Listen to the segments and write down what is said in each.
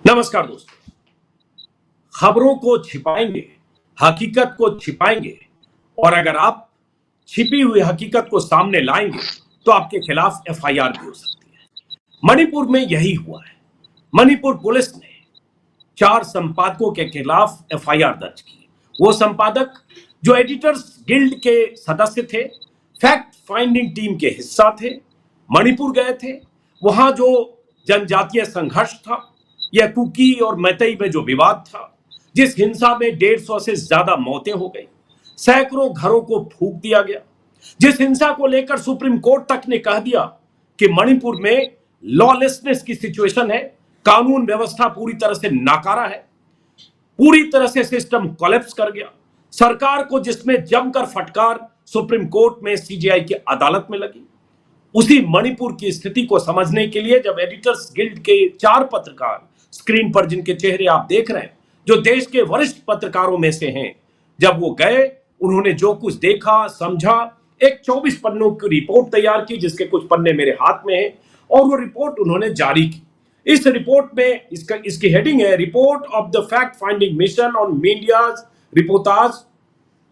नमस्कार दोस्तों। खबरों को छिपाएंगे, हकीकत को छिपाएंगे और अगर आप छिपी हुई हकीकत को सामने लाएंगे तो आपके खिलाफ एफआईआर भी हो सकती है। मणिपुर में यही हुआ है। मणिपुर पुलिस ने 4 संपादकों के खिलाफ एफआईआर दर्ज की। वो संपादक जो एडिटर्स गिल्ड के सदस्य थे, फैक्ट फाइंडिंग टीम के हिस्सा थे, मणिपुर गए थे। वहां जो जनजातीय संघर्ष था या कुकी और मैतेई में जो विवाद था, जिस हिंसा में 150 से ज्यादा मौतें हो गई, सैकड़ों घरों को फूंक दिया गया, जिस हिंसा को लेकर सुप्रीम कोर्ट तक ने कह दिया कि मणिपुर में लॉलेसनेस की सिचुएशन है, कानून व्यवस्था पूरी तरह से नाकारा है, पूरी तरह से सिस्टम कोलैप्स कर गया। सरकार को जिसमें जमकर फटकार सुप्रीम कोर्ट में, सीजेआई की अदालत में लगी। उसी मणिपुर की स्थिति को समझने के लिए जब एडिटर्स गिल्ड के 4 पत्रकार स्क्रीन पर, जिनके चेहरे आप देख रहे हैं, जो देश के वरिष्ठ पत्रकारों में से हैं, जब वो गए, उन्होंने जो कुछ देखा, समझा, एक 24 पन्नों की रिपोर्ट तैयार की, जिसके कुछ पन्ने मेरे हाथ में हैं, और वो रिपोर्ट उन्होंने जारी की। इस रिपोर्ट में इसकी हेडिंग है, report of the fact finding mission on media's reportage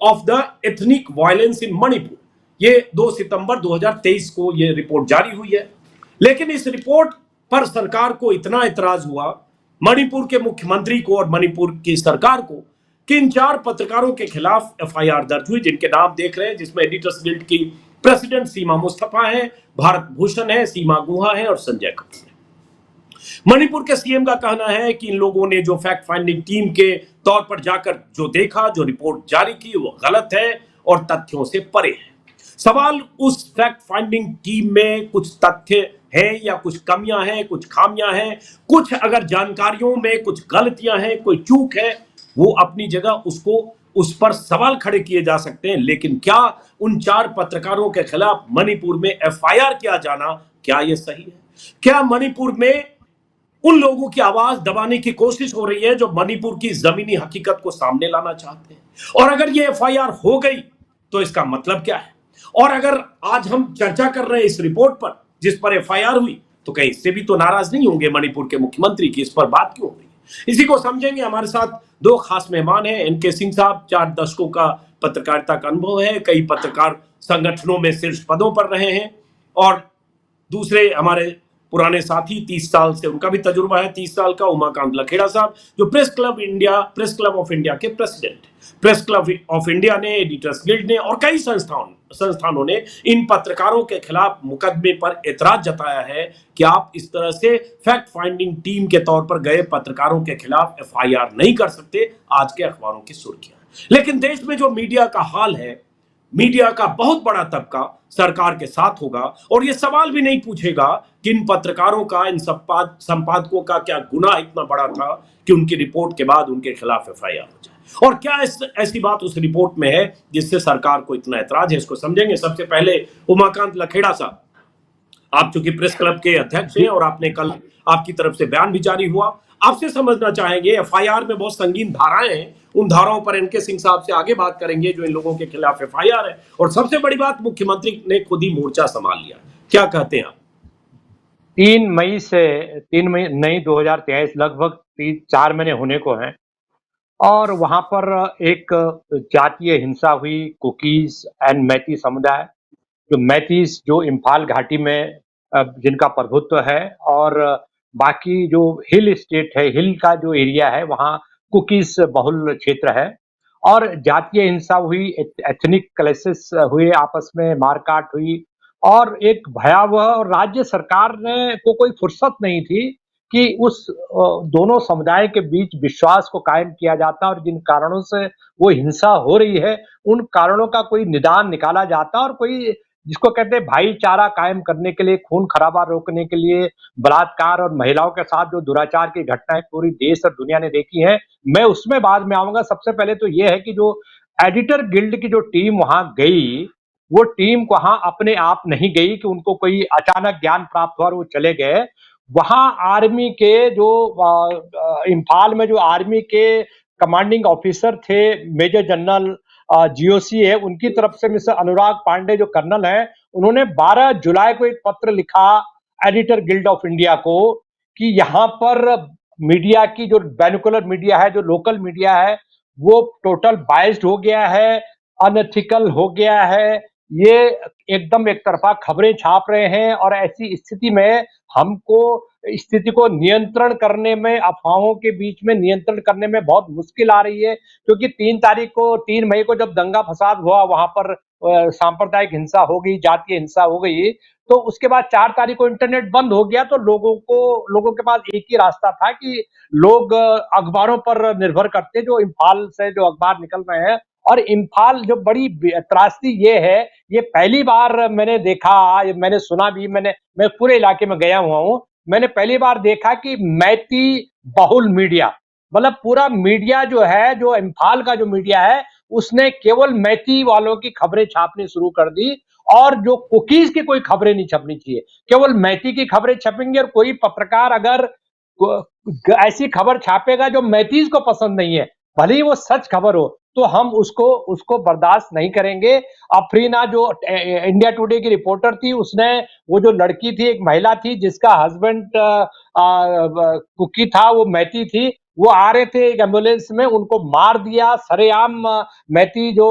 of the ethnic violence in Manipur. ये 2 सितंबर 2023 को ये रिपोर्ट जारी हुई है। लेकिन इस रिपोर्ट पर सरकार को इतना एतराज हुआ, मणिपुर के मुख्यमंत्री को और मणिपुर की सरकार को, कि इन 4 पत्रकारों के खिलाफ एफआईआर दर्ज हुई, जिनके नाम देख रहे हैं, जिसमें एडिटर्स गिल्ड की प्रेसिडेंट सीमा मुस्तफा है, भारत भूषण है, सीमा गुहा है और संजय कपूर है। मणिपुर के सीएम का कहना है कि इन लोगों ने जो फैक्ट फाइंडिंग टीम के तौर पर जाकर जो देखा, जो रिपोर्ट जारी की, वो गलत है और तथ्यों से परे है। सवाल उस फैक्ट फाइंडिंग टीम में कुछ तथ्य है या कुछ कमियां हैं, कुछ खामियां हैं, कुछ अगर जानकारियों में कुछ गलतियां हैं, कोई चूक है, वो अपनी जगह उस पर सवाल खड़े किए जा सकते हैं। लेकिन क्या उन 4 पत्रकारों के खिलाफ मणिपुर में एफआईआर किया जाना, क्या यह सही है? क्या मणिपुर में उन लोगों की आवाज दबाने की कोशिश हो रही है जो मणिपुर की जमीनी हकीकत को सामने लाना चाहते हैं? और अगर ये एफआईआर हो गई तो इसका मतलब क्या है? और अगर आज हम चर्चा कर रहे हैं इस रिपोर्ट पर, जिस पर एफआईआर हुई, तो कहीं इससे भी तो नाराज नहीं होंगे मणिपुर के मुख्यमंत्री की इस पर बात क्यों हो रही है? इसी को समझेंगे। हमारे साथ 2 खास मेहमान हैं। एनके सिंह साहब, 4 दशकों का पत्रकारिता का अनुभव है, कई पत्रकार संगठनों में शीर्ष पदों पर रहे हैं। और दूसरे हमारे पुराने साथी, 30 साल से उनका भी तजुर्बा है, 30 साल का, उमाकांत लखेड़ा साहब, जो प्रेस क्लब ऑफ इंडिया के president. Press club of India ने, एडिटर्स गिल्ड ने और कई संस्थानों ने इन पत्रकारों के खिलाफ मुकदमे पर एतराज जताया है कि आप इस तरह से फैक्ट फाइंडिंग टीम के तौर पर गए पत्रकारों के खिलाफ एफआईआर नहीं कर सकते। आज के अखबारों की सुर्खियां। लेकिन देश में जो मीडिया का हाल है, मीडिया का बहुत बड़ा तबका सरकार के साथ होगा और यह सवाल भी नहीं पूछेगा कि इन पत्रकारों का, इन संपादकों का क्या गुनाह इतना बड़ा था कि उनकी रिपोर्ट के बाद उनके खिलाफ एफआईआर हो जाए, और क्या ऐसी बात उस रिपोर्ट में है जिससे सरकार को इतना ऐतराज है। इसको समझेंगे। सबसे पहले उमाकांत लखेड़ा साहब, आप चूंकि प्रेस क्लब के अध्यक्ष हैं और आपने कल आपकी तरफ से बयान भी जारी हुआ, आपसे समझना चाहेंगे, एफआईआर में बहुत संगीन धाराएं हैं, उन धाराओं पर एनके सिंह साहब से आगे बात करेंगे जो इन लोगों के खिलाफ एफआईआर है। और सबसे बड़ी बात, मुख्यमंत्री ने खुद ही मोर्चा संभाल लिया। क्या कहते हैं आप? 3 मई 2023, लगभग 4 महीने होने को हैं, और वहां पर एक जातीय हिंसा हुई। कुकीज एंड मैती समुदाय, जो मैतीस जो इम्फाल घाटी में जिनका प्रभुत्व है, और बाकी जो हिल स्टेट है, हिल का जो एरिया है, वहाँ कुकीज बहुल क्षेत्र है, और जातीय हिंसा हुई, एथनिक क्लैशेस हुए, आपस में मारकाट हुई, और एक भयावह, और राज्य सरकार ने को कोई फुर्सत नहीं थी कि उस दोनों समुदाय के बीच विश्वास को कायम किया जाता, और जिन कारणों से वो हिंसा हो रही है उन कारणों का कोई निदान निकाला जाता, और कोई जिसको कहते हैं भाईचारा कायम करने के लिए, खून खराबा रोकने के लिए, बलात्कार और महिलाओं के साथ जो दुराचार की घटनाएं पूरी देश और दुनिया ने देखी है, मैं उसमें बाद में आऊंगा। सबसे पहले तो ये है कि जो एडिटर गिल्ड की जो टीम वहां गई, वो टीम वहां अपने आप नहीं गई कि उनको कोई अचानक ज्ञान प्राप्त हुआ और वो चले गए। वहां आर्मी के जो इम्फाल में जो आर्मी के कमांडिंग ऑफिसर थे, मेजर जनरल जीओसी है, उनकी तरफ से मिस्टर अनुराग पांडे जो कर्नल है, उन्होंने 12 जुलाई को एक पत्र लिखा एडिटर गिल्ड ऑफ इंडिया को कि यहाँ पर मीडिया की जो बैनुकुलर मीडिया है, जो लोकल मीडिया है, वो टोटल बायस्ड हो गया है, अनएथिकल हो गया है। ये एकदम एक तरफा खबरें छाप रहे हैं और ऐसी स्थिति में हमको स्थिति को नियंत्रण करने में, अफवाहों के बीच में नियंत्रण करने में बहुत मुश्किल आ रही है, क्योंकि 3 मई को जब दंगा फसाद हुआ, वहां पर सांप्रदायिक हिंसा हो गई, जातीय हिंसा हो गई, तो उसके बाद 4 तारीख को इंटरनेट बंद हो गया, तो लोगों के पास एक ही रास्ता था कि लोग अखबारों पर निर्भर करते, जो इम्फाल से जो अखबार निकल रहे हैं। और इम्फाल जो बड़ी त्रासदी ये है, ये पहली बार मैंने देखा, मैंने सुना भी, मैं पूरे इलाके में गया हुआ हूँ, मैंने पहली बार देखा कि मैती बहुल मीडिया, मतलब पूरा मीडिया जो है, जो इम्फाल का जो मीडिया है, उसने केवल मैती वालों की खबरें छापनी शुरू कर दी, और जो कुकीज की कोई खबरें नहीं छपनी चाहिए, केवल मैती की खबरें छपेंगी। और कोई पत्रकार अगर ऐसी खबर छापेगा जो मैतीज को पसंद नहीं है, भले ही वो सच खबर हो, तो हम उसको उसको बर्दाश्त नहीं करेंगे। अफरीना जो इंडिया टुडे की रिपोर्टर थी, उसने, वो जो लड़की थी, एक महिला थी जिसका हस्बैंड कुकी था, वो मैती थी, वो आ रहे थे एक एम्बुलेंस में, उनको मार दिया सरेआम मैती जो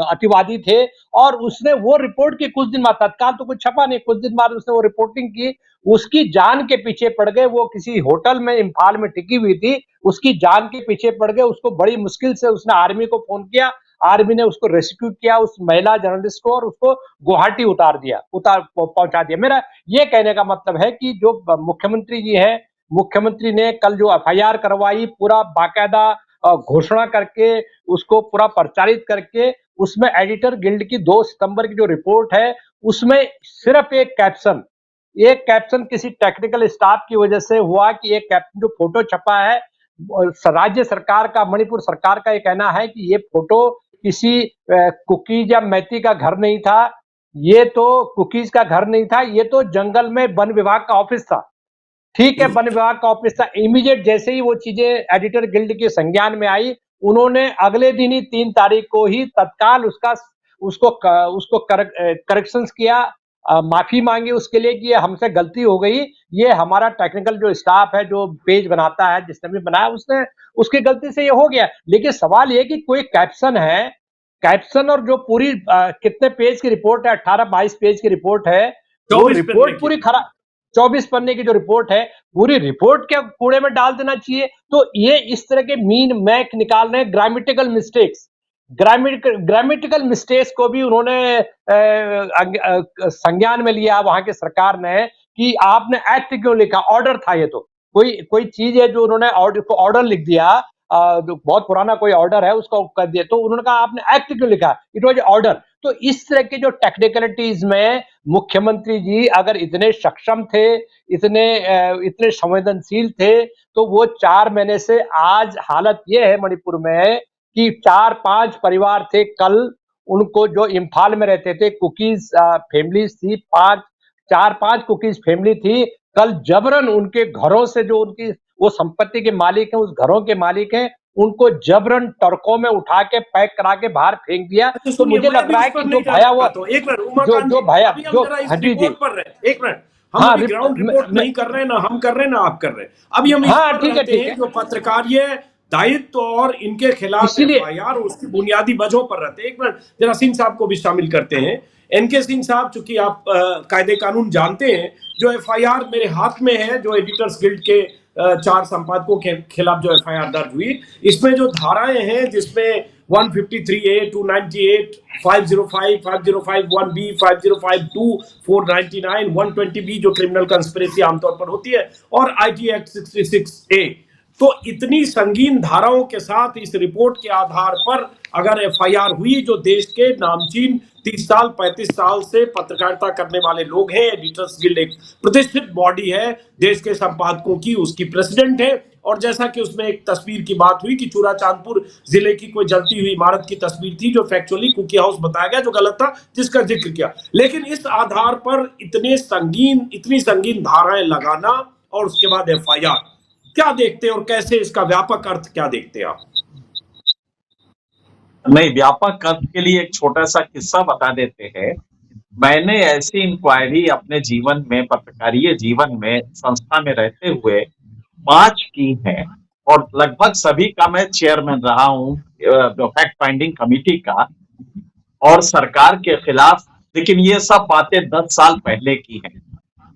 अतिवादी थे। और उसने वो रिपोर्ट की कुछ दिन बाद, तत्काल तो कुछ छपा नहीं, कुछ दिन बाद उसने वो रिपोर्टिंग की, उसकी जान के पीछे पड़ गए। वो किसी होटल में इम्फाल में टिकी हुई थी, उसकी जान के पीछे पड़ गए। उसको बड़ी मुश्किल से उसने आर्मी को फोन किया, आर्मी ने उसको रेस्क्यू किया, उस महिला जर्नलिस्ट को, और उसको गुवाहाटी पहुंचा दिया। मेरा ये कहने का मतलब है कि जो मुख्यमंत्री जी हैं, मुख्यमंत्री ने कल जो एफआईआर करवाई, पूरा बाकायदा घोषणा करके, उसको पूरा प्रचारित करके, उसमें एडिटर गिल्ड की 2 सितंबर की जो रिपोर्ट है, उसमें सिर्फ एक कैप्शन किसी टेक्निकल स्टाफ की वजह से हुआ कि एक कैप्शन जो फोटो छपा है, राज्य सरकार का, मणिपुर सरकार का ये कहना है कि ये फोटो किसी कुकीज या मैती का घर नहीं था, ये तो कुकीज का घर नहीं था, ये तो जंगल में वन विभाग का ऑफिस था। ठीक है, वन विभाग का ऑफिस था। इमीडिएट जैसे ही वो चीजें एडिटर गिल्ड के संज्ञान में आई, उन्होंने अगले दिन ही 3 तारीख को ही तत्काल उसको करेक्शन किया, माफी मांगी उसके लिए कि ये हमसे गलती हो गई, ये हमारा टेक्निकल जो स्टाफ है, जो पेज बनाता है, जिसने भी बनाया, उसने, उसकी गलती से ये हो गया। लेकिन सवाल ये कि कोई कैप्शन है, कैप्शन और जो पूरी कितने पेज की रिपोर्ट है, 18-22 पेज की रिपोर्ट है, वो 24 रिपोर्ट पूरी खराब, 24 पन्ने की जो रिपोर्ट है, पूरी रिपोर्ट क्या कूड़े में डाल देना चाहिए। तो ये इस तरह के मीन मैक निकाल रहे हैं, ग्रामेटिकल मिस्टेक्स को भी उन्होंने संज्ञान में लिया वहां की सरकार ने, कि आपने एक्ट क्यों लिखा, ऑर्डर था ये तो, कोई चीज है जो उन्होंने ऑर्डर लिख दिया, जो बहुत पुराना कोई ऑर्डर है उसको कर दिया, तो उन्होंने कहा आपने एक्ट क्यों लिखा, इट वाज ऑर्डर। तो इस तरह के जो टेक्निकलिटीज में मुख्यमंत्री जी अगर इतने सक्षम थे, इतने संवेदनशील थे, तो वो 4 महीने से, आज हालत ये है मणिपुर में कि 4-5 परिवार थे कल, उनको जो इम्फाल में रहते थे, कुकीज फैमिलीज थी, 4-5 कुकीज फैमिली थी, कल जबरन उनके घरों से, जो उनकी वो संपत्ति के मालिक हैं, उस घरों के मालिक हैं, उनको जबरन ट्रकों में उठा के पैक करा के बाहर फेंक दिया। अच्छा तो सुनिए, मुझे मैं लग भी रहा उस है पर कि जो नहीं जाना भयावह, चाहता हूँ। एक मिनट उमाकांत जी, जो भया अभी हम जो जरा इस हाँ जी रिपोर्ट पर रहे, एक मिनट, हम हाँ अभी ग्राउंड रिपोर्ट नहीं कर रहे हैं, ना हम कर रहे हैं, ना आप कर रहे हैं, अभी हम इस हाँ, पर ठीक है, रहते ठीक हैं है, जो पत्रकारिय दायित्व और इनके खिलाफ इसीलिए एफआईआर और उसकी बुनियादी वजहों पर रहते हैं। एक मिनट जरा सिंह साहब को भी शामिल करते हैं। एनके सिंह साहब, चूंकि आप कायदे कानून जानते हैं, जो एफआईआर मेरे हाथ में है, जो एडिटर्स गिल्ड के 4 संपादकों के खिलाफ जो एफआईआर दर्ज हुई, इसमें जो धाराएं हैं, जिसमें 153A, 298, 505, 5051B, 5052, 499, 120B जो क्रिमिनल कंस्पिरेसी आमतौर पर होती है, और आईटी एक्ट 66A। तो इतनी संगीन धाराओं के साथ इस रिपोर्ट के आधार पर अगर एफआईआर हुई, जो देश के नामचीन 30 साल 35 साल से पत्रकारिता करने वाले लोग हैं, एडिटर्स गिल्ड एक प्रतिष्ठित बॉडी है देश के संपादकों की, उसकी प्रेसिडेंट है, और जैसा कि उसमें एक तस्वीर की बात हुई कि चूरा चांदपुर जिले की कोई जलती हुई इमारत की तस्वीर थी, जो फैक्चुअली कुकी हाउस बताया गया, जो गलत था, जिसका जिक्र किया। लेकिन इस आधार पर इतनी संगीन धाराएं लगाना और उसके बाद एफआईआर, क्या देखते हैं और कैसे इसका व्यापक अर्थ क्या देखते हैं आप? नहीं, व्यापक अर्थ के लिए एक छोटा सा किस्सा बता देते हैं। मैंने ऐसी इंक्वायरी अपने जीवन में, पत्रकारीय जीवन में, संस्था में रहते हुए 5 की हैं और लगभग सभी का मैं चेयरमैन रहा हूं फैक्ट फाइंडिंग कमेटी का, और सरकार के खिलाफ। लेकिन ये सब बातें 10 साल पहले की हैं,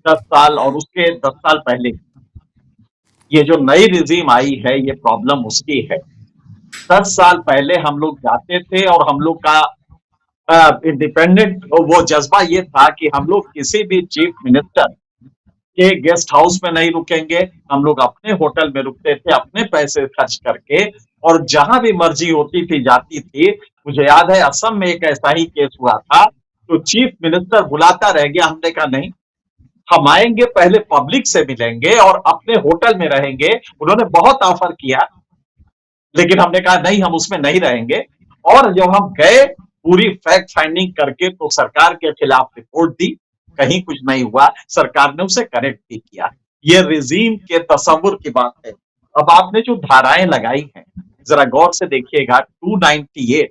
10 साल और उसके 10 साल पहले की। ये जो नई रिजीम आई है ये प्रॉब्लम उसकी है। 10 साल पहले हम लोग जाते थे और हम लोग का इंडिपेंडेंट वो जज्बा ये था कि हम लोग किसी भी चीफ मिनिस्टर के गेस्ट हाउस में नहीं रुकेंगे, हम लोग अपने होटल में रुकते थे अपने पैसे खर्च करके, और जहां भी मर्जी होती थी जाती थी। मुझे याद है असम में एक ऐसा ही केस हुआ था, तो चीफ मिनिस्टर बुलाता रह गया, हमने कहा नहीं, हम आएंगे पहले पब्लिक से मिलेंगे और अपने होटल में रहेंगे। उन्होंने बहुत ऑफर किया लेकिन हमने कहा नहीं, हम उसमें नहीं रहेंगे। और जब हम गए पूरी फैक्ट फाइंडिंग करके तो सरकार के खिलाफ रिपोर्ट दी, कहीं कुछ नहीं हुआ, सरकार ने उसे करेक्ट भी किया। ये रिजीम के तस्वुर की बात है। अब आपने जो धाराएं लगाई हैं जरा गौर से देखिएगा। 298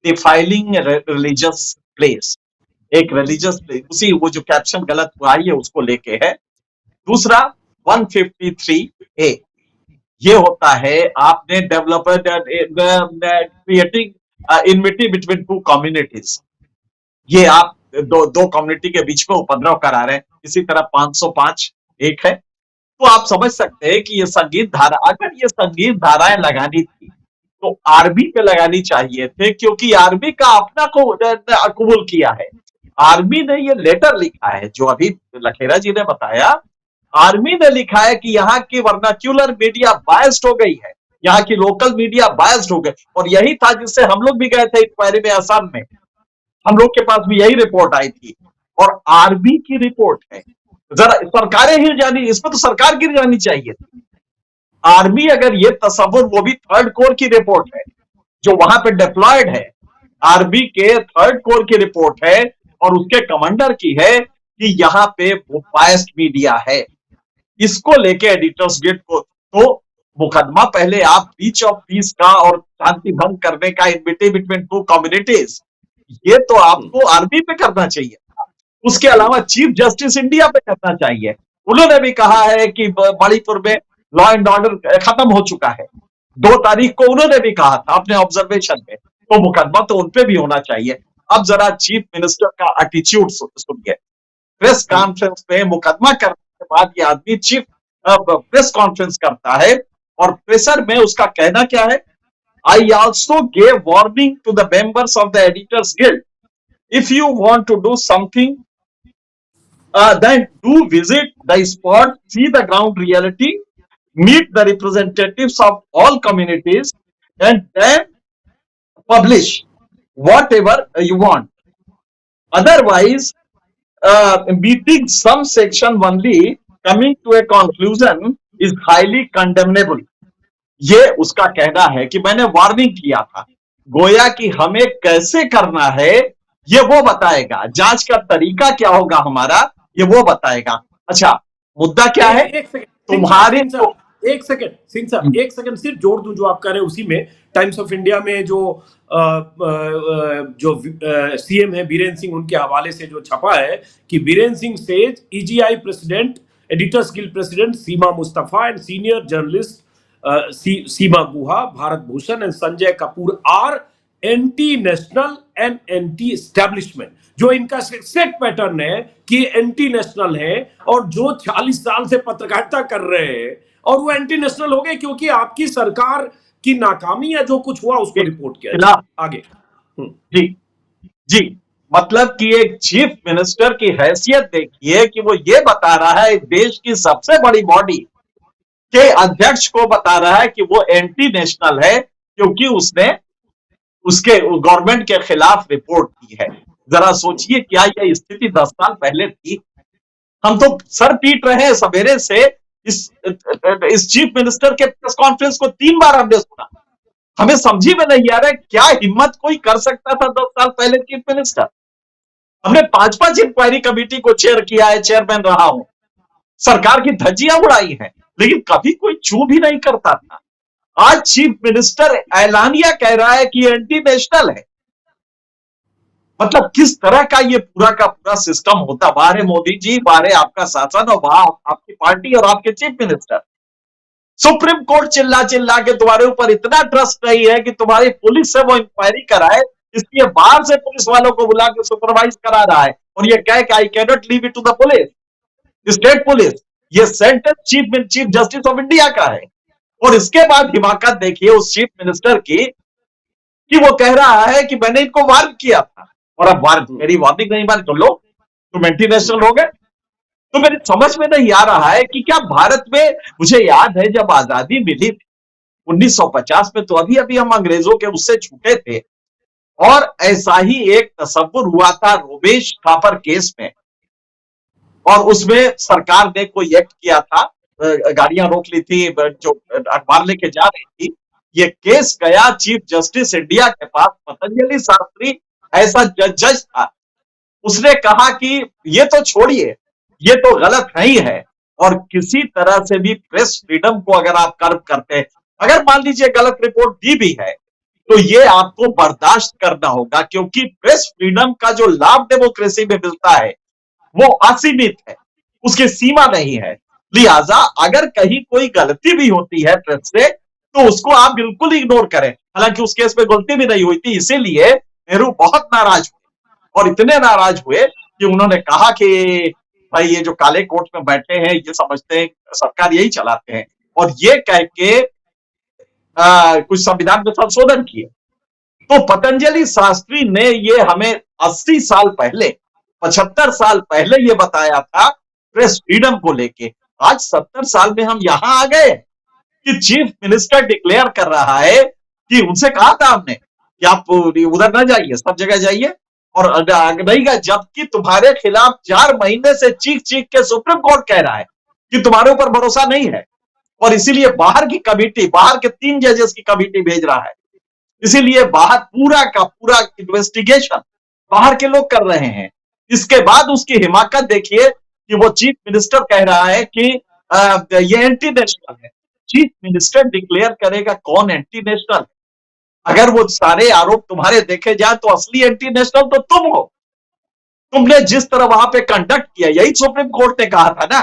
डिफाइलिंग रिलीजियस प्लेस, एक रिलीजियस प्लेस, उसी वो जो कैप्शन गलत हुआ है उसको लेके है। दूसरा 153 ए, ये होता है आपने developed creating InvIT between two communities. ये आप दो कम्युनिटी के बीच में उपद्रव करा रहे हैं। इसी तरह 505 एक है। तो आप समझ सकते हैं कि ये संगीत धारा, अगर ये संगीत धाराएं लगानी थी तो आर्मी पे लगानी चाहिए थे, क्योंकि आर्मी का अपना को कबूल किया है। आर्मी ने ये लेटर लिखा है जो अभी लखेरा जी ने बताया। आर्मी ने लिखा है कि यहाँ की वर्नाक्यूलर मीडिया बायस्ड हो गई है, यहाँ की लोकल मीडिया बायस्ड हो गई। और यही था जिससे हम लोग भी गए थे इंक्वायरी में असम में, हम लोग के पास भी यही रिपोर्ट आई थी और आर्मी की रिपोर्ट है। जरा सरकारें हिल जानी, इसमें तो सरकार गिर जानी चाहिए थी। आर्मी अगर ये तस्वुर, वो भी थर्ड कोर की रिपोर्ट है जो वहां पे डिप्लॉयड है, आर्मी के थर्ड कोर की रिपोर्ट है और उसके कमांडर की है कि यहाँ पे वो बायस्ड मीडिया है। इसको लेके एडिटर्स गिल्ड को तो मुकदमा पहले आप ब्रीच ऑफ पीस का और शांति भंग करने का इनविटी बिटवीन टू कम्युनिटीज, ये तो आपको आर्मी पे करना चाहिए था। उसके अलावा चीफ जस्टिस इंडिया पे करना चाहिए। उन्होंने भी कहा है कि मणिपुर में लॉ एंड ऑर्डर खत्म हो चुका है, 2 तारीख को उन्होंने भी कहा था अपने ऑब्जर्वेशन में, तो मुकदमा तो उनपे भी होना चाहिए। अब जरा चीफ मिनिस्टर का एटीट्यूड सुनिए। प्रेस कॉन्फ्रेंस में मुकदमा करने के बाद ये आदमी चीफ प्रेस कॉन्फ्रेंस करता है और प्रेशर में उसका कहना क्या है, I also gave warning to the members of the editors guild, if you want to do something then do visit the spot, see the ground reality, meet the representatives of all communities, and then publish whatever you want. Otherwise, meeting some section only, coming to a conclusion is highly condemnable. ये उसका कहना है कि मैंने warning किया था, गोया कि हमें कैसे करना है ये वो बताएगा, जांच का तरीका क्या होगा हमारा ये वो बताएगा। अच्छा, मुद्दा क्या है? एक सेकंड तुम्हारे एक सेकंड सिंह साहब, एक सेकंड सिर्फ जोड़ दूं जो आप कह रहे हैं उसी में। टाइम्स ऑफ इंडिया में जो सीएम है बीरेन सिंह, उनके हवाले से जो छपा है कि Biren Singh says EGI president, editors guild president Seema Mustafa and senior journalist Seema Guha, Bharat Bhushan and Sanjay Kapoor are anti national and anti establishment. जो इनका सेट पैटर्न है कि एंटी नेशनल है और जो 40 साल से पत्रकारिता कर रहे हैं और वो एंटी नेशनल हो गए क्योंकि आपकी सरकार की नाकामी या जो कुछ हुआ उसको रिपोर्ट किया। आगे जी जी, मतलब कि एक चीफ मिनिस्टर की हैसियत देखिए कि वो ये बता रहा है देश की सबसे बड़ी बॉडी के अध्यक्ष को बता रहा है कि वो एंटी नेशनल है क्योंकि उसने उसके गवर्नमेंट के खिलाफ रिपोर्ट की है। जरा सोचिए क्या यह स्थिति 10 साल पहले थी? हम तो सर पीट रहे हैं सवेरे से इस चीफ मिनिस्टर के प्रेस कॉन्फ्रेंस को 3 बार हमने सुना। हमें समझी में नहीं आ रहा है क्या हिम्मत कोई कर सकता था 10 साल पहले चीफ मिनिस्टर। हमने 5-5 इंक्वायरी कमेटी को चेयर किया है, चेयरमैन रहा हूं, सरकार की धज्जियां उड़ाई हैं, लेकिन कभी कोई चू भी नहीं करता था। आज चीफ मिनिस्टर ऐलानिया कह रहा है कि एंटी नेशनल है। मतलब किस तरह का ये पूरा का पूरा सिस्टम होता। बाहर मोदी जी, बाहर आपका शासन और वहां आपकी पार्टी और आपके चीफ मिनिस्टर। सुप्रीम कोर्ट चिल्ला चिल्ला के तुम्हारे ऊपर इतना ट्रस्ट नहीं है कि तुम्हारी पुलिस से वो इंक्वायरी कराए, इसलिए बाहर से पुलिस वालों को बुला के सुपरवाइज करा रहा है और ये कहे कि I can not leave it to the police, state police. ये sentence chief justice of India का है। और इसके बाद हिमाकत देखिए उस चीफ मिनिस्टर की कि वो कह रहा है कि मैंने इनको वार्न किया था और अब मेरी वार्निंग नहीं मानी तो लो तुम एंटी नेशनल हो गए। तो मेरी समझ में नहीं आ रहा है कि क्या भारत में, मुझे याद है जब आजादी मिली थी 1950 में, तो अभी अभी हम अंग्रेजों के उससे छूटे थे और ऐसा ही एक तसव्वुर हुआ था रोमेश थापर केस में। और उसमें सरकार ने कोई एक्ट किया था, गाड़ियां रोक ली थी जो अखबार लेके जा रही थी। ये केस गया चीफ जस्टिस इंडिया के पास, पतंजलि शास्त्री ऐसा जज था। उसने कहा कि ये तो छोड़िए, ये तो गलत नहीं है और किसी तरह से भी प्रेस फ्रीडम को अगर आप कर्व करते हैं, अगर मान लीजिए गलत रिपोर्ट दी भी है तो ये आपको बर्दाश्त करना होगा, क्योंकि प्रेस फ्रीडम का जो लाभ डेमोक्रेसी में मिलता है वो असीमित है, उसकी सीमा नहीं है। लिहाजा अगर कहीं कोई गलती भी होती है प्रेस से तो उसको आप बिल्कुल इग्नोर करें। हालांकि उस केस में गलती भी नहीं हुई थी, इसीलिए नेहरू बहुत नाराज हुए और इतने नाराज हुए कि उन्होंने कहा कि भाई ये जो काले कोट में बैठे हैं ये समझते हैं सरकार यही चलाते हैं, और ये कह के कुछ संविधान में संशोधन किए। तो पतंजलि शास्त्री ने ये हमें 80 साल पहले, 75 साल पहले ये बताया था प्रेस फ्रीडम को लेके। आज 70 साल में हम यहां आ गए कि चीफ मिनिस्टर डिक्लेयर कर रहा है कि उनसे कहा था हमने कि आप उधर ना जाइए, सब जगह जाइए और नहीं गए, जबकि तुम्हारे खिलाफ 4 महीने से चीख चीख के सुप्रीम कोर्ट कह रहा है कि तुम्हारे ऊपर भरोसा नहीं है और इसीलिए बाहर की कमेटी, बाहर के 3 जजेस की कमेटी भेज रहा है। इसीलिए बाहर पूरा का पूरा इन्वेस्टिगेशन बाहर के लोग कर रहे हैं। इसके बाद उसकी हिमाकत देखिए कि वो चीफ मिनिस्टर कह रहा है कि ये एंटी नेशनल है। चीफ मिनिस्टर डिक्लेयर करेगा कौन एंटी नेशनल है? अगर वो सारे आरोप तुम्हारे देखे जाए तो असली एंटी नेशनल तो तुम हो। तुमने जिस तरह वहां पे कंडक्ट किया, यही सुप्रीम कोर्ट ने कहा था ना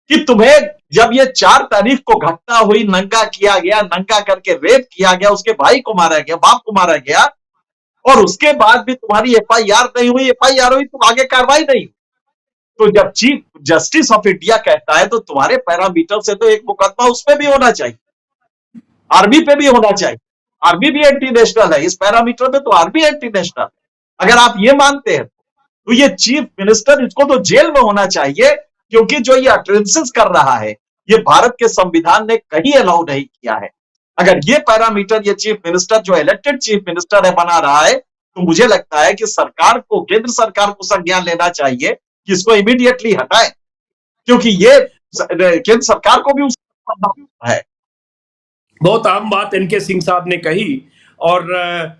कि तुम्हें जब ये 4 तारीख को घटना हुई, नंगा किया गया, नंगा करके रेप किया गया, उसके भाई को मारा गया, बाप को मारा गया, और उसके बाद भी तुम्हारी एफआईआर नहीं हुई, एफआईआर हुई तो आगे कार्रवाई नहीं। तो जब चीफ जस्टिस ऑफ इंडिया कहता है तो तुम्हारे पैरामीटर से तो एक मुकदमा उसमें भी होना चाहिए, आर्मी पे भी होना चाहिए। आर्मी भी एंटी नेशनल है, इस पैरामीटर में तो आर्मी एंटी नेशनल है। अगर आप ये मानते हैं तो ये चीफ मिनिस्टर, इसको तो जेल में होना चाहिए, क्योंकि जो ये अटेंसेस कर रहा है ये भारत के संविधान ने कहीं अलाउ नहीं किया है। अगर ये पैरामीटर ये चीफ मिनिस्टर, जो इलेक्टेड चीफ मिनिस्टर है, बना रहा है तो मुझे लगता है कि सरकार को, केंद्र सरकार को संज्ञान लेना चाहिए कि इसको इमीडिएटली हटाएं, क्योंकि ये केंद्र सरकार को भी उसका है। बहुत आम बात एनके सिंह साहब ने कही। और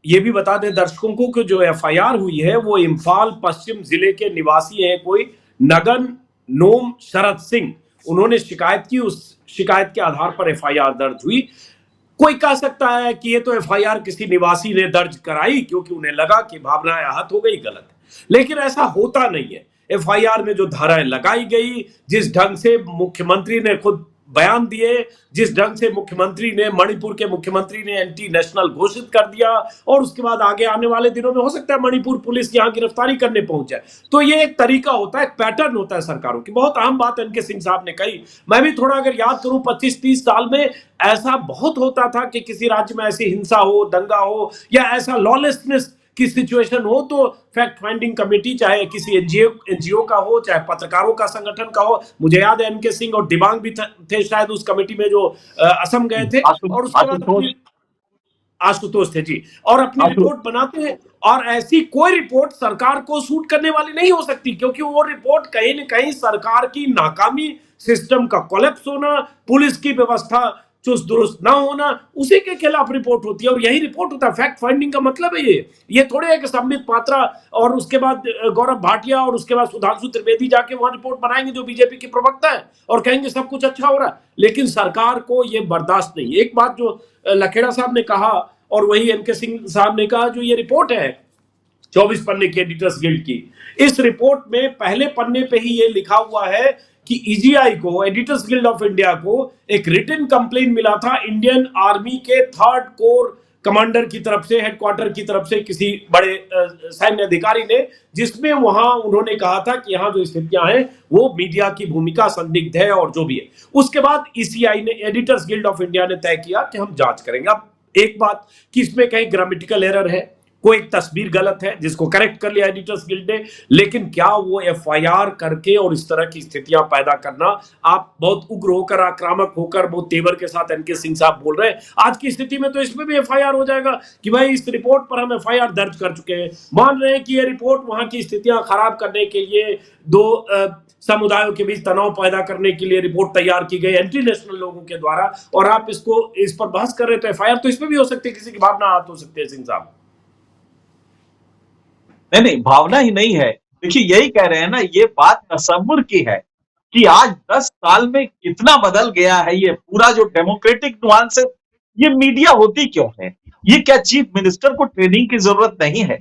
ये भी बता दें दर्शकों को कि जो एफआईआर हुई है वो इम्फाल पश्चिम जिले के निवासी हैं कोई नगन नोम शरद सिंह। उन्होंने शिकायत की, उस शिकायत के आधार पर एफआईआर दर्ज हुई। कोई कह सकता है कि ये तो एफआईआर किसी निवासी ने दर्ज कराई क्योंकि उन्हें लगा कि भावनाएं आहत हो गई, गलत। लेकिन ऐसा होता नहीं है। एफआईआर में जो धाराएं लगाई गई, जिस ढंग से मुख्यमंत्री ने खुद बयान दिए, जिस ढंग से मुख्यमंत्री ने, मणिपुर के मुख्यमंत्री ने एंटी नेशनल घोषित कर दिया, और उसके बाद आगे आने वाले दिनों में हो सकता है मणिपुर पुलिस यहां गिरफ्तारी करने पहुंच जाए। तो ये एक तरीका होता है, एक पैटर्न होता है सरकारों की। बहुत अहम बात एनके सिंह साहब ने कही। मैं भी थोड़ा अगर याद करूं 25-30 साल में ऐसा बहुत होता था कि किसी राज्य में ऐसी हिंसा हो, दंगा हो या ऐसा लॉलेसनेस की सिचुएशन हो तो फैक्ट फाइंडिंग कमेटी, चाहे किसी एनजीओ का हो, चाहे पत्रकारों का संगठन का हो। मुझे याद है एनके सिंह और दिबांग भी थे शायद उस कमेटी में जो असम गए थे, और उसके बाद आशुतोष थे जी, और अपनी रिपोर्ट बनाते हैं। और ऐसी कोई रिपोर्ट सरकार को सूट करने वाली नहीं हो सकती, क्योंकि वो रिपोर्ट कहीं न कहीं सरकार की नाकामी, सिस्टम का कोलैप्स होना, पुलिस की व्यवस्था चुस्त दुरुस्त ना होना, उसी के खिलाफ रिपोर्ट होती है। और यही रिपोर्ट होता है, फैक्ट फाइंडिंग का मतलब है ये थोड़े है कि संबित पात्रा और उसके बाद गौरव भाटिया और उसके बाद सुधांशु त्रिवेदी जाके वहां रिपोर्ट बनाएंगे जो बीजेपी के प्रवक्ता है और कहेंगे सब कुछ अच्छा हो रहा है। लेकिन सरकार को ये बर्दाश्त नहीं। एक बात जो लखेड़ा साहब ने कहा और वही एनके सिंह साहब ने कहा, जो ये रिपोर्ट है 24 पन्ने की एडिटर्स गिल्ड की, इस रिपोर्ट में पहले पन्ने पे ही ये लिखा हुआ है कि ईजीआई को, एडिटर्स गिल्ड ऑफ इंडिया को एक रिटन कंप्लेन मिला था इंडियन आर्मी के 3rd कोर कमांडर की तरफ से, हेडक्वार्टर की तरफ से, किसी बड़े सैन्य अधिकारी ने, जिसमें वहां उन्होंने कहा था कि यहां जो स्थितियां हैं वो मीडिया की भूमिका संदिग्ध है और जो भी है। उसके बाद ईसीआई ने, एडिटर्स गिल्ड ऑफ इंडिया ने तय किया कि हम जांच करेंगे। अब एक बात कि इसमें कहीं ग्रामेटिकल एरर है, कोई एक तस्वीर गलत है जिसको करेक्ट कर लिया एडिटर्स गिल्ड ने, लेकिन क्या वो एफआईआर करके और इस तरह की स्थितियां पैदा करना, आप बहुत उग्र होकर, आक्रामक होकर, बहुत तेवर के साथ एनके सिंह साहब बोल रहे हैं, आज की स्थिति में तो इसमें भी एफआईआर हो जाएगा कि भाई इस रिपोर्ट पर हम एफआईआर दर्ज कर चुके हैं, मान रहे हैं कि ये रिपोर्ट वहां की स्थितियां खराब करने के लिए, दो समुदायों के बीच तनाव पैदा करने के लिए रिपोर्ट तैयार की गई एंटी नेशनल लोगों के द्वारा, और आप इस पर बहस कर रहे हैं, तो एफआईआर तो इसमें भी हो सकती है, किसी की भावना आहत हो सकती है सिंह साहब। नहीं, भावना ही नहीं है। देखिए, यही कह रहे हैं ना, ये बात तसव्वुर की है कि आज 10 साल में कितना बदल गया है ये पूरा जो डेमोक्रेटिक नुआंसेस। ये मीडिया होती क्यों है? ये क्या चीफ मिनिस्टर को ट्रेनिंग की जरूरत नहीं है?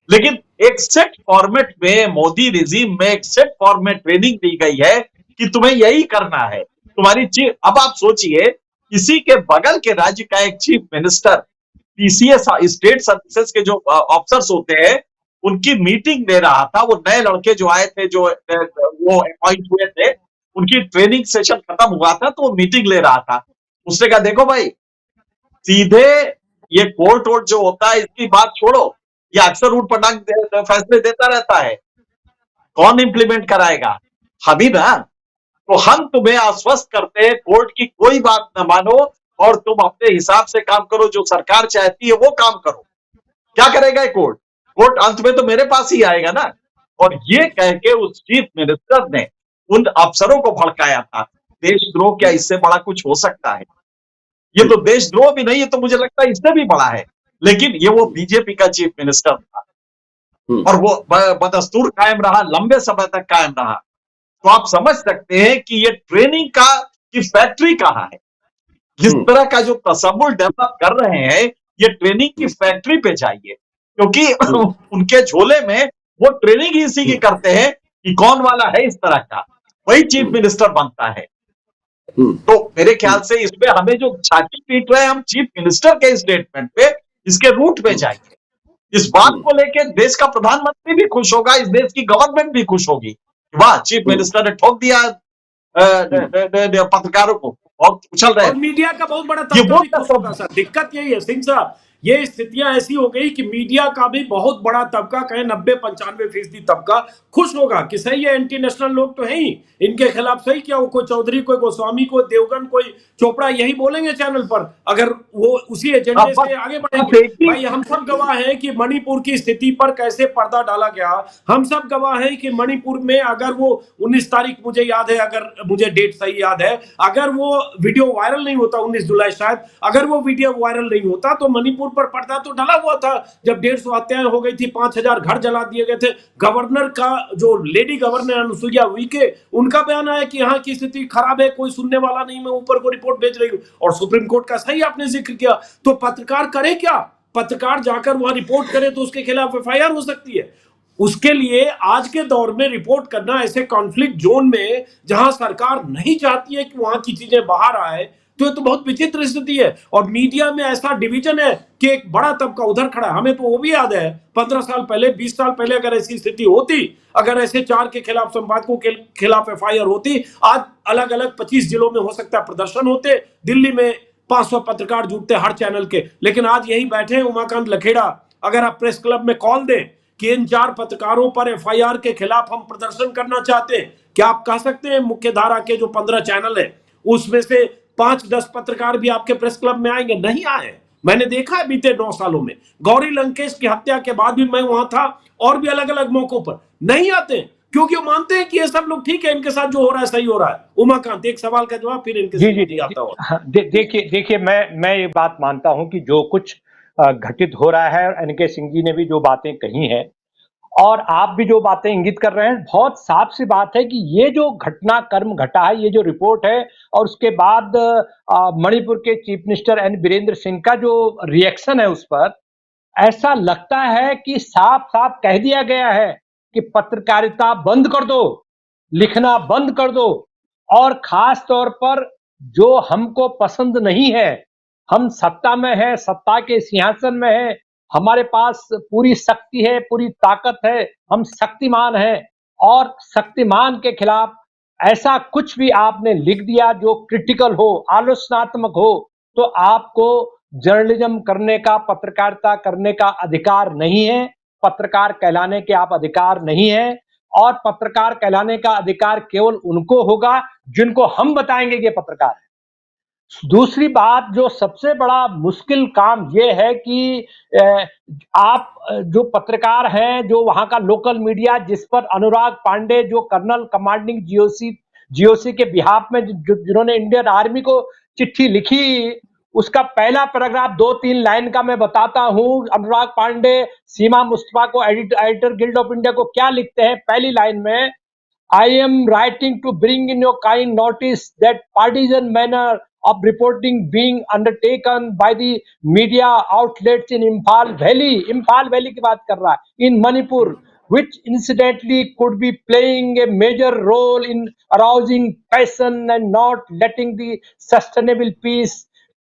लेकिन एक सेट फॉर्मेट में, मोदी रिजीम में एक सेट फॉर्मेट ट्रेनिंग दी गई है कि तुम्हें यही करना है, तुम्हारी चीफ। अब आप सोचिए, किसी के बगल के राज्य का एक chief minister, PCS, state services के जो ऑफिसर्स होते हैं, उनकी मीटिंग ले रहा था। वो नए लड़के जो आए थे, जो वो अपॉइंट हुए थे, उनकी ट्रेनिंग सेशन खत्म हुआ था, तो वो मीटिंग ले रहा था। उसने कहा, देखो भाई, सीधे ये कोर्ट वोर्ट जो होता है इसकी बात छोड़ो, ये अक्सर उठ पटांग फैसले देता रहता है, कौन इंप्लीमेंट कराएगा? हम ही ना। तो हम तुम्हें आश्वस्त करते हैं, कोर्ट की कोई बात न मानो और तुम अपने हिसाब से काम करो, जो सरकार चाहती है वो काम करो। क्या करेगा कोर्ट? कोर्ट अंत में तो मेरे पास ही आएगा ना। और ये कह के उस चीफ मिनिस्टर ने उन अफसरों को भड़काया था। देशद्रोह क्या इससे बड़ा कुछ हो सकता है? ये तो देशद्रोह भी नहीं है, तो मुझे लगता है इससे भी बड़ा है। लेकिन ये वो बीजेपी का चीफ मिनिस्टर था और वो बदस्तूर कायम रहा, लंबे समय तक कायम रहा। तो आप समझ सकते हैं कि ये ट्रेनिंग का की फैक्ट्री कहां है। जिस तरह का जो तसव्वुर डेवलप कर रहे हैं, ये ट्रेनिंग की फैक्ट्री पे जाइए, क्योंकि उनके झोले में वो ट्रेनिंग ही इसी की करते हैं कि कौन वाला है इस तरह का, वही चीफ मिनिस्टर बनता है। तो मेरे ख्याल से इसमें हमें जो छाती पीट रहे हैं, हम चीफ मिनिस्टर के स्टेटमेंट पे, इसके रूट पे जाएंगे। इस बात को लेके देश का प्रधानमंत्री भी खुश होगा, इस देश की गवर्नमेंट भी खुश होगी, वाह, चीफ मिनिस्टर ने ठोक दिया पत्रकारों को, बहुत उछल रहे और हैं। मीडिया का बहुत बड़ा ये तबका वो भी खुश होगा सर। दिक्कत यही है सिंह साहब, ये स्थितियां ऐसी हो गई कि मीडिया का भी बहुत बड़ा तबका, कहें 90-95% तबका खुश होगा कि सही है, एंटी नेशनल लोग तो हैं ही, इनके खिलाफ सही क्या, वो कोई चौधरी, कोई गोस्वामी, कोई देवगन, कोई चोपड़ा यही बोलेंगे चैनल पर, अगर वो उसी एजेंडे से आगे बढ़ेंगे। भाई हम सब गवाह हैं कि मणिपुर की स्थिति पर कैसे पर्दा डाला गया, हम सब गवाह हैं कि मणिपुर में अगर वो 19 तारीख, मुझे याद है, अगर मुझे डेट सही याद है, अगर वो वीडियो वायरल नहीं होता, 19 जुलाई शायद, अगर वो वीडियो वायरल नहीं होता तो मणिपुर पर पर्दा तो डाला हुआ था। जब 150 हत्याएं हो गई थी, 5000 घर जला दिए गए थे, गवर्नर का, जो लेडी गवर्नर अनुसुईया उइके, उनका बयान आया कि यहाँ की स्थिति खराब है, कोई सुनने वाला नहीं, मैं ऊपर को रिपोर्ट भेज रही हूं। और सुप्रीम कोर्ट का सही आपने जिक्र किया, तो पत्रकार करे क्या? पत्रकार जाकर वहां रिपोर्ट करे तो उसके खिलाफ एफआईआर हो सकती है। उसके लिए आज के दौर में रिपोर्ट करना ऐसे कॉन्फ्लिक्ट जोन में, जहां सरकार नहीं चाहती है कि वहां की चीजें बाहर आए, तो ये तो बहुत विचित्र स्थिति है। और मीडिया में ऐसा डिवीजन है कि एक बड़ा तबका उधर खड़ा है। हमें तो वो भी याद है 15 साल पहले, 20 साल पहले अगर ऐसी स्थिति होती, अगर ऐसे 4 के खिलाफ, संपादकों के खिलाफ एफआईआर होती, आज अलग अलग 25 जिलों में हो सकता है प्रदर्शन होते, दिल्ली में 500 पत्रकार जुटते हर चैनल के। लेकिन आज यही बैठे हैं उमाकांत लखेड़ा, अगर आप प्रेस क्लब में कॉल दें कि इन 4 पत्रकारों पर एफआईआर के खिलाफ हम प्रदर्शन करना चाहते हैं, क्या आप कह सकते हैं मुख्य धारा के जो 15 चैनल है उसमें से 5-10 पत्रकार भी आपके प्रेस क्लब में आएंगे? नहीं आए। मैंने देखा है बीते 9 सालों में, गौरी लंकेश की हत्या के बाद भी मैं वहां था, और भी अलग अलग मौकों पर नहीं आते, क्योंकि वो मानते हैं कि ये सब लोग ठीक है, इनके साथ जो हो रहा है सही हो रहा है। उमाकांत, एक सवाल का जवाब, फिर इनके जी आता हूं। देखिए मैं ये बात मानता हूं कि जो कुछ घटित हो रहा है, एनके सिंह जी ने भी जो बातें कही हैं और आप भी जो बातें इंगित कर रहे हैं, बहुत साफ सी बात है कि ये जो घटनाक्रम घटा है, ये जो रिपोर्ट है, और उसके बाद मणिपुर के chief minister N Birendra Singh का जो रिएक्शन है उस पर, ऐसा लगता है कि साफ साफ कह दिया गया है कि पत्रकारिता बंद कर दो, लिखना बंद कर दो, और खास तौर पर जो हमको पसंद नहीं है, हम सत्ता में हैं, सत्ता के सिंहासन में हैं, हमारे पास पूरी शक्ति है, पूरी ताकत है, हम शक्तिमान हैं, और शक्तिमान के खिलाफ ऐसा कुछ भी आपने लिख दिया जो क्रिटिकल हो, आलोचनात्मक हो, तो आपको जर्नलिज्म करने का, पत्रकारिता करने का अधिकार नहीं है, पत्रकार कहलाने के आप अधिकार नहीं है, और पत्रकार कहलाने का अधिकार केवल उनको होगा जिनको हम बताएंगे कि पत्रकार है। दूसरी बात, जो सबसे बड़ा मुश्किल काम ये है कि आप जो पत्रकार हैं, जो वहां का लोकल मीडिया, जिस पर अनुराग पांडे जो कर्नल कमांडिंग जीओसी के बिहाफ में जिन्होंने इंडियन आर्मी को चिट्ठी लिखी, उसका पहला पैराग्राफ 2-3 लाइन का मैं बताता हूं। अनुराग पांडे सीमा मुस्तफा को, एडिटर गिल्ड ऑफ इंडिया को क्या लिखते हैं पहली लाइन में, I am writing to bring in your kind notice that partisan manner of reporting being undertaken by the media outlets in Imphal Valley की बात कर रहा है, in Manipur, which incidentally could be playing a major role in arousing passion and not letting the sustainable peace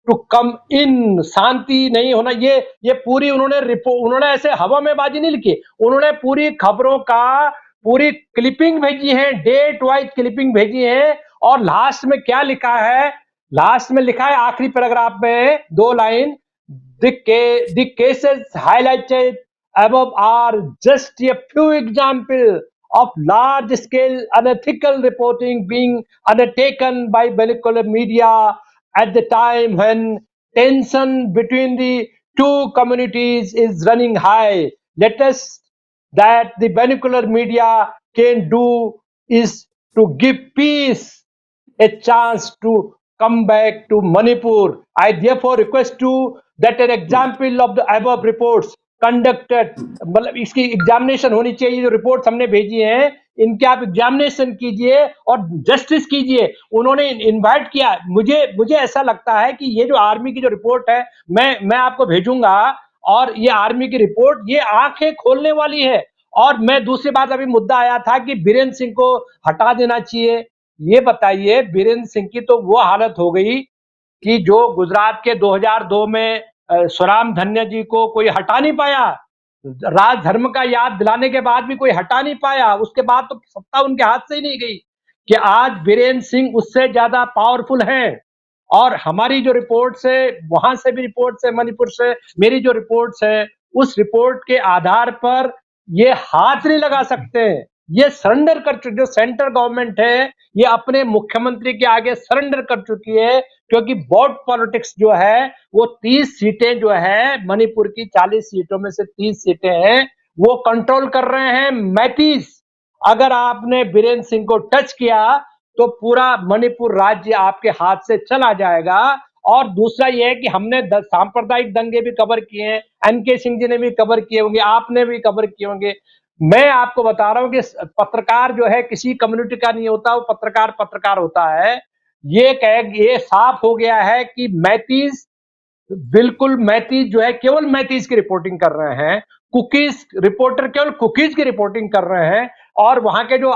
to come in। शांति नहीं होना, ये पूरी उन्होंने ऐसे हवा में बाजी नहीं लिखी, उन्होंने पूरी खबरों का पूरी क्लिपिंग भेजी है, डेट वाइज क्लिपिंग भेजी है, और लास्ट में क्या लिखा है, लास्ट में लिखा है आखिरी पैराग्राफ में 2 line, the cases highlighted above are just a few examples of large scale unethical reporting being undertaken by vernacular media at the time when tension between the two communities is running high। Let us that the vernacular media can do is to give peace a chance to come back to Manipur। I therefore request to that an example of the above reports conducted, मतलब इसकी examination होनी चाहिए, जो reports हमने भेजी हैं इनके आप एग्जामिनेशन कीजिए और जस्टिस कीजिए। उन्होंने इनवाइट किया, मुझे ऐसा लगता है कि ये जो आर्मी की जो रिपोर्ट है, मैं आपको भेजूंगा, और ये आर्मी की रिपोर्ट ये आंखें खोलने वाली है। और मैं दूसरी बात, अभी मुद्दा आया था कि बीरेंद्र सिंह को हटा देना चाहिए। ये बताइए, बीरेंद्र सिंह की तो वो हालत हो गई कि जो गुजरात के 2002 में स्वराम धन्य जी को कोई हटा नहीं पाया, राजधर्म का याद दिलाने के बाद भी कोई हटा नहीं पाया, उसके बाद तो सत्ता उनके हाथ से ही नहीं गई, कि आज बीरेंद्र सिंह उससे ज्यादा पावरफुल हैं। और हमारी जो रिपोर्ट्स है, वहां से भी रिपोर्ट्स है, मणिपुर से मेरी जो रिपोर्ट्स है, उस रिपोर्ट के आधार पर ये हाथ नहीं लगा सकते, ये सरेंडर कर चुके, जो सेंट्रल गवर्नमेंट है ये अपने मुख्यमंत्री के आगे सरेंडर कर चुकी है, क्योंकि बोर्ड पॉलिटिक्स जो है वो 30 सीटें जो है, मणिपुर की 40 सीटों में से 30 सीटें हैं, वो कंट्रोल कर रहे हैं मैतीस। अगर आपने बीरेंद्र सिंह को टच किया तो पूरा मणिपुर राज्य आपके हाथ से चला जाएगा। और दूसरा यह है कि हमने सांप्रदायिक दंगे भी कवर किए हैं, एनके सिंह जी ने भी कवर किए होंगे, आपने भी कवर किए होंगे। मैं आपको बता रहा हूं कि पत्रकार जो है किसी कम्युनिटी का नहीं होता, वो पत्रकार होता है। ये साफ हो गया है कि मैतीस, बिल्कुल मैतीस जो है केवल मैतीस की रिपोर्टिंग कर रहे हैं, कुकीज रिपोर्टर केवल कुकीज की रिपोर्टिंग कर रहे हैं। और वहां के जो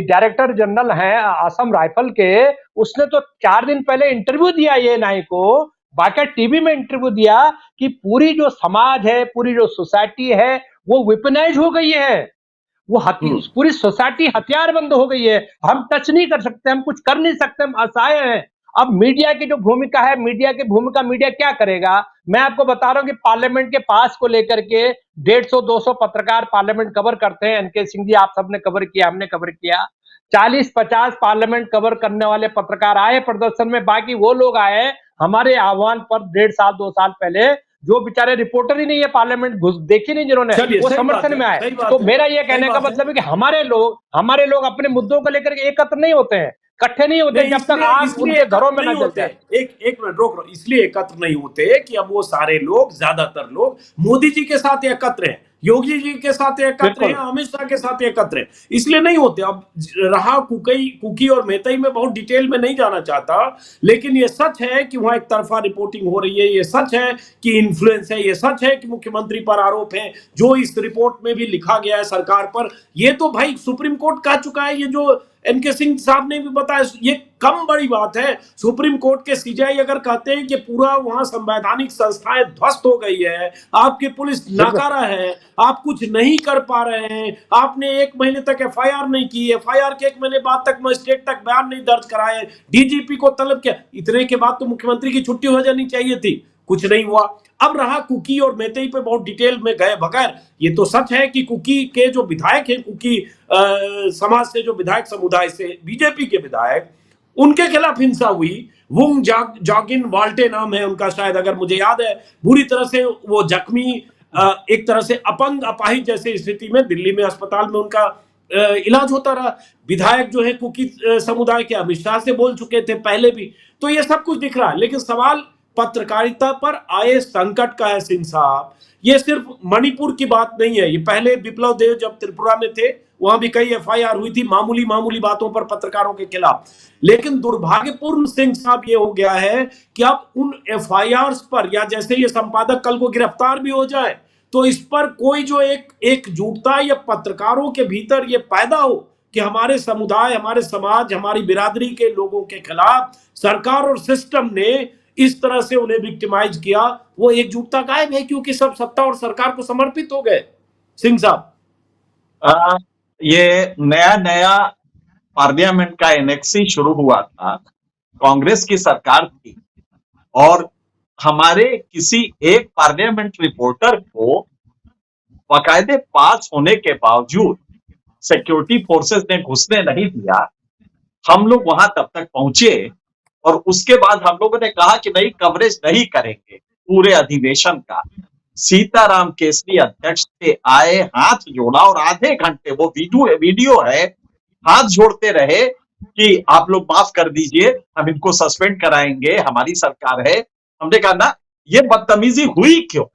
डायरेक्टर जनरल हैं असम राइफल के, उसने तो 4 दिन पहले इंटरव्यू दिया एएनआई को, बाकायदा टीवी में इंटरव्यू दिया कि पूरी जो समाज है, पूरी जो सोसाइटी है वो वेपनाइज हो गई है, वो पूरी सोसाइटी हथियारबंद हो गई है, हम टच नहीं कर सकते, हम कुछ कर नहीं सकते, हम असहाय हैं। अब मीडिया की जो भूमिका है, मीडिया क्या करेगा? मैं आपको बता रहा हूं कि पार्लियामेंट के पास को लेकर के 150-200 पत्रकार पार्लियामेंट कवर करते हैं। एनके सिंह जी आप सबने कवर किया, हमने कवर किया। 40-50 पार्लियामेंट कवर करने वाले पत्रकार आए प्रदर्शन में, बाकी वो लोग आए हमारे आह्वान पर 1.5 साल 2 साल पहले, जो बेचारे रिपोर्टर ही नहीं है, पार्लियामेंट घुस देखी नहीं जिन्होंने, वो समर्थन में आए। तो मेरा ये कहने का मतलब है कि हमारे लोग अपने मुद्दों को लेकर एकत्र नहीं होते हैं, इकट्ठे नहीं होते जब तक आग उनके घरों में न जलते। एक मिनट रोक, इसलिए एकत्र नहीं होते कि अब वो सारे लोग, ज्यादातर लोग मोदी जी के साथ एकत्र हैं। योगी जी के साथ एकत्र बिल्कुल। हैं, अमित शाह के साथ एकत्र हैं, इसलिए नहीं होते। अब रहा कुकी और मेतई में बहुत डिटेल में नहीं जाना चाहता, लेकिन ये सच है कि वहां एक तरफा रिपोर्टिंग हो रही है, ये सच है कि इन्फ्लुएंस है, ये सच है कि मुख्यमंत्री पर आरोप है, जो इस रिपोर्ट में भी लिखा गया है सरकार पर। ये तो भाई सुप्रीम कोर्ट कह चुका है, ये जो एनके सिंह साहब ने भी बताया, ये कम बड़ी बात है। सुप्रीम कोर्ट के सीजेआई अगर कहते हैं कि पूरा वहां संवैधानिक संस्थाएं ध्वस्त हो गई है, आपकी पुलिस नाकारा है, आप कुछ नहीं कर पा रहे हैं, आपने 1 महीने तक एफआईआर नहीं की, एफआईआर के 1 महीने बाद तक मजिस्ट्रेट तक बयान नहीं दर्ज कराए, डीजीपी को तलब किया, इतने के बाद तो मुख्यमंत्री की छुट्टी हो जानी चाहिए थी, कुछ नहीं हुआ। अब रहा कुकी और मेतई पे बहुत डिटेल में गए बगैर, ये तो सच है कि कुकी के जो विधायक हैं, कुकी समाज से, जो विधायक समुदाय से, बीजेपी के विधायक, उनके खिलाफ हिंसा हुई। वुंग जॉगिन वाल्टे नाम है उनका, शायद, अगर मुझे याद है, बुरी तरह से वो जख्मी, एक तरह से अपंग अपाहिज जैसे स्थिति में दिल्ली में अस्पताल में उनका इलाज होता रहा। विधायक जो है कुकी समुदाय के, अमित शाह से बोल चुके थे पहले भी, तो ये सब कुछ दिख रहा है। लेकिन सवाल पत्रकारिता पर आए संकट का है सिंह साहब, ये सिर्फ मणिपुर की बात नहीं है। ये पहले विप्लव देव जब त्रिपुरा में थे, वहां भी कई एफआईआर हुई थी मामूली मामूली बातों पर पत्रकारों के खिलाफ। लेकिन दुर्भाग्यपूर्ण सिंह साहब ये हो गया है कि अब उन एफआईआर पर, या जैसे ये संपादक कल को गिरफ्तार भी हो जाए, तो इस पर कोई जो एक एकजुटता या पत्रकारों के भीतर ये पैदा हो कि हमारे समुदाय, हमारे समाज, हमारी बिरादरी के लोगों के खिलाफ सरकार और सिस्टम ने इस तरह से उन्हें विक्टिमाइज किया, वो एकजुटता गायब है, क्योंकि सब सत्ता और सरकार को समर्पित हो गए। सिंह साहब, ये नया नया पार्लियामेंट का एनेक्सी शुरू हुआ था, कांग्रेस की सरकार थी, और हमारे किसी एक पार्लियामेंट रिपोर्टर को बाकायदे पास होने के बावजूद सिक्योरिटी फोर्सेस ने घुसने नहीं दिया। हम लोग वहां तब तक पहुंचे, और उसके बाद हम लोगों ने कहा कि नहीं, कवरेज नहीं करेंगे पूरे अधिवेशन का। सीताराम केसरी अध्यक्ष थे, आए, हाथ जोड़ा, और आधे घंटे, वो वीडियो है, हाथ जोड़ते रहे कि आप लोग माफ कर दीजिए, हम इनको सस्पेंड कराएंगे, हमारी सरकार है। हमने कहा ना, ये बदतमीजी हुई क्यों?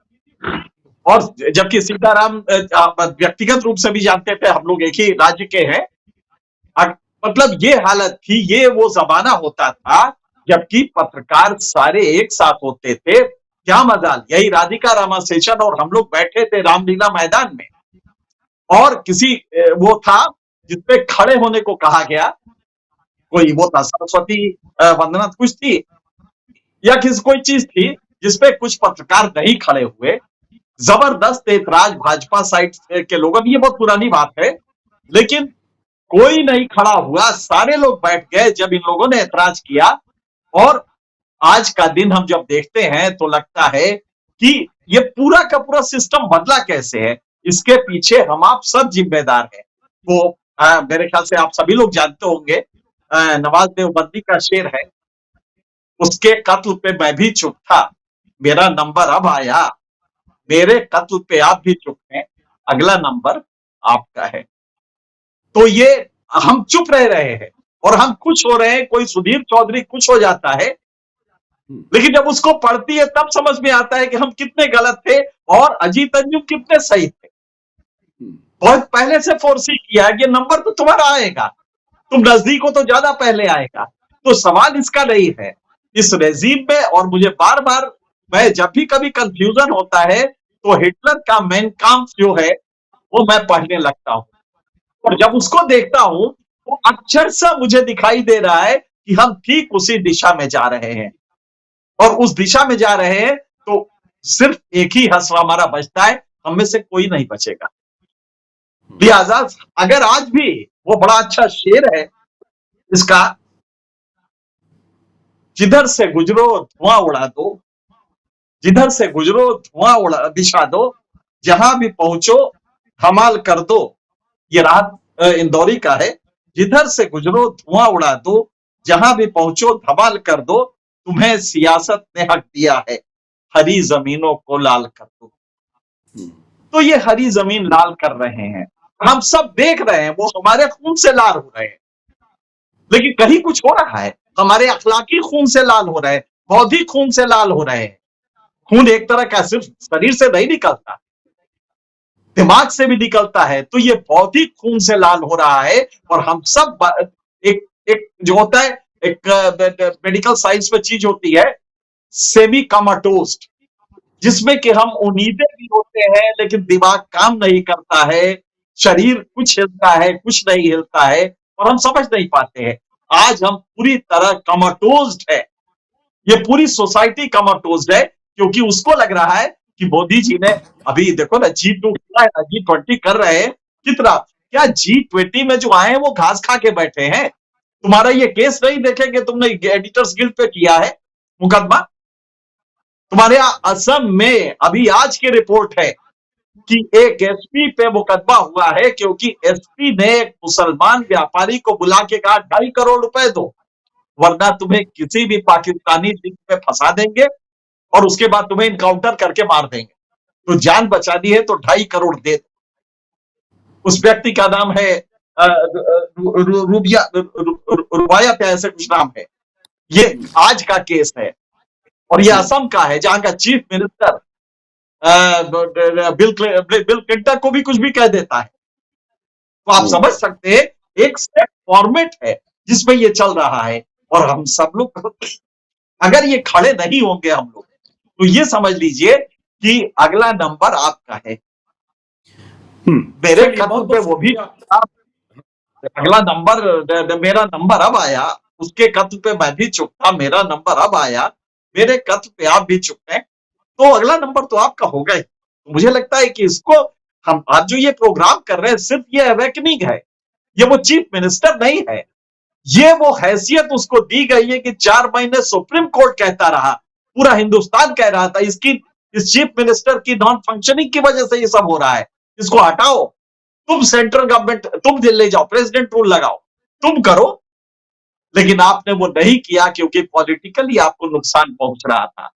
और जबकि सीताराम व्यक्तिगत रूप से भी जानते थे, हम लोग एक ही राज्य के हैं। मतलब ये हालत थी, ये वो जमाना होता था जबकि पत्रकार सारे एक साथ होते थे। क्या मजाल, यही राधिका रामाशेषन और हम लोग बैठे थे रामलीला मैदान में, और किसी वो था जिसपे खड़े होने को कहा गया, कोई वो था सरस्वती वंदना कुछ थी, या कोई चीज थी जिसपे कुछ पत्रकार नहीं खड़े हुए। जबरदस्त ऐतराज भाजपा साइड के लोगों की, ये बहुत पुरानी बात है, लेकिन कोई नहीं खड़ा हुआ, सारे लोग बैठ गए जब इन लोगों ने ऐतराज किया। और आज का दिन हम जब देखते हैं तो लगता है कि ये पूरा का पूरा सिस्टम बदला कैसे है, इसके पीछे हम आप सब जिम्मेदार हैं। वो मेरे ख्याल से आप सभी लोग जानते होंगे, नवाज देवबंदी का शेर है, उसके कत्ल पे मैं भी चुप था, मेरा नंबर अब आया, मेरे कत्ल पे आप भी चुप हैं, अगला नंबर आपका है। तो ये हम चुप रह रहे हैं और हम खुश हो रहे हैं। कोई सुधीर चौधरी खुश हो जाता है, लेकिन जब उसको पढ़ती है तब समझ में आता है कि हम कितने गलत थे और अजीत अंजुम कितने सही थे। बहुत पहले से फोर्सी किया है कि नंबर तो तुम्हारा आएगा, तुम नजदीक हो तो ज्यादा पहले आएगा। तो सवाल इसका नहीं है इस रेजीम में। और मुझे बार बार, मैं जब भी कभी कंफ्यूजन होता है तो हिटलर का मेन काम्फ जो है वो मैं पढ़ने लगता हूं, और जब उसको देखता हूं तो अक्षरशः मुझे दिखाई दे रहा है कि हम ठीक उसी दिशा में जा रहे हैं, और उस दिशा में जा रहे हैं तो सिर्फ एक ही हश्र हमारा बचता है, हम में से कोई नहीं बचेगा। लिहाजा अगर आज भी वो बड़ा अच्छा शेर है इसका, जिधर से गुजरो धुआं उड़ा दो, जिधर से गुजरो धुआं उड़ा दिशा दो, जहां भी पहुंचो धमाल कर दो। ये राहत इंदौरी का है। जिधर से गुजरो धुआं उड़ा दो, जहां भी पहुंचो धमाल कर दो, तुम्हें सियासत ने हक दिया है, हरी जमीनों को लाल कर दो। तो ये हरी जमीन लाल कर रहे हैं, हम सब देख रहे हैं, वो हमारे खून से लाल हो रहे हैं। लेकिन कहीं कुछ हो रहा है, हमारे अखलाकी खून से लाल हो रहे हैं, बौद्धिक खून से लाल हो रहे हैं। खून एक तरह का सिर्फ शरीर से नहीं निकलता, दिमाग से भी निकलता है, तो ये बौद्धिक खून से लाल हो रहा है। और हम सब एक एक जो होता है, एक मेडिकल साइंस में चीज होती है सेमी कामाटोज, जिसमें कि हम उम्मीदें भी होते हैं लेकिन दिमाग काम नहीं करता है, शरीर कुछ हिलता है कुछ नहीं हिलता है, और हम समझ नहीं पाते हैं। आज हम पूरी तरह कमाटोज्ड है, ये पूरी सोसाइटी कमाटोज्ड है, क्योंकि उसको लग रहा है कि मोदी जी ने अभी देखो ना G2 किया है, G20 कर रहे हैं कितना, क्या G20 में जो आए हैं वो घास खा के बैठे हैं। तुम्हारा ये केस नहीं देखेंगे, तुमने एडिटर्स गिल्ड पे किया है मुकदमा, तुम्हारे यहाँ असम में अभी आज की रिपोर्ट है कि एक एसपी पे मुकदमा हुआ है, क्योंकि एसपी ने एक मुसलमान व्यापारी को बुला के कहा 2.5 करोड़ रुपए दो, वरना तुम्हें किसी भी पाकिस्तानी लिंक में फंसा देंगे और उसके बाद तुम्हें इनकाउंटर करके मार देंगे, तो जान बचानी है तो 2.5 करोड़ दे दो। उस व्यक्ति का नाम है रुबाया, क्या ऐसे कुछ नाम है। ये आज का केस है और ये असम का है, जहां का चीफ मिनिस्टर बिल क्लिंटन को भी कुछ भी कह देता है। तो आप समझ सकते हैं एक सेट फॉर्मेट है जिसमें ये चल रहा है, और हम सब लोग अगर ये खड़े नहीं होंगे हम लोग, तो ये समझ लीजिए कि अगला नंबर आपका है। मेरे कदम पे वो भी अगला नंबर, मेरा नंबर अब आया, उसके कत्ल पे मैं भी चुकता, मेरा नंबर अब आया, मेरे कत्ल पे आप भी चुकते, तो अगला नंबर तो आपका होगा ही। मुझे लगता है कि इसको हम आज जो ये प्रोग्राम कर रहे हैं, सिर्फ ये अवेकनिंग है, ये वो चीफ मिनिस्टर नहीं है, ये वो हैसियत उसको दी गई है कि 4 महीने सुप्रीम कोर्ट कहता रहा, पूरा हिंदुस्तान कह रहा था इसकी, इस चीफ मिनिस्टर की नॉन फंक्शनिंग की वजह से ये सब हो रहा है, इसको हटाओ, तुम सेंट्रल गवर्नमेंट तुम दिल्ली जाओ, प्रेसिडेंट रूल लगाओ, तुम करो। लेकिन आपने वो नहीं किया, क्योंकि पॉलिटिकली आपको नुकसान पहुंच रहा था।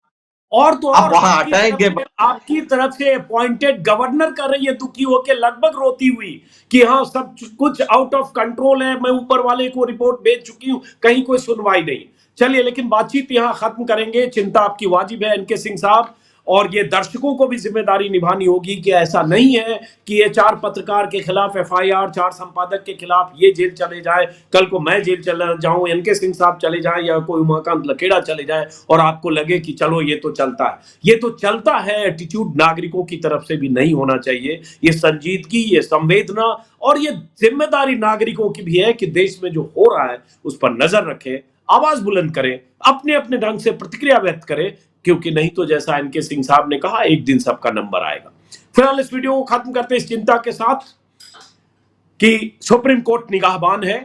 और तो अब और वहां हटाएंगे, आपकी तरफ से अपॉइंटेड गवर्नर कर रही है दुखी होकर, लगभग रोती हुई कि हाँ सब कुछ आउट ऑफ कंट्रोल है, मैं ऊपर वाले को रिपोर्ट भेज चुकी हूं, कहीं कोई सुनवाई नहीं। चलिए, लेकिन बातचीत यहां खत्म करेंगे। चिंता आपकी वाजिब है एनके सिंह साहब, और ये दर्शकों को भी जिम्मेदारी निभानी होगी कि ऐसा नहीं है कि ये 4 पत्रकार के खिलाफ एफआईआर, 4 संपादक के खिलाफ ये जेल चले जाए, कल को मैं जेल चला जाऊं, एनके सिंह साहब चले जाएं, या कोई उमाकांत लखेड़ा चले जाए, और आपको लगे कि चलो ये तो चलता है। ये तो चलता है, एटीट्यूड नागरिकों की तरफ से भी नहीं होना चाहिए। ये संजीदगी, ये संवेदना और ये जिम्मेदारी नागरिकों की भी है कि देश में जो हो रहा है उस पर नजर रखें, आवाज बुलंद करें, अपने अपने ढंग से प्रतिक्रिया व्यक्त करें, क्योंकि नहीं तो जैसा एनके सिंह साहब ने कहा, एक दिन सबका नंबर आएगा। फिलहाल इस वीडियो को खत्म करते हैं इस चिंता के साथ कि सुप्रीम कोर्ट निगाहबान है।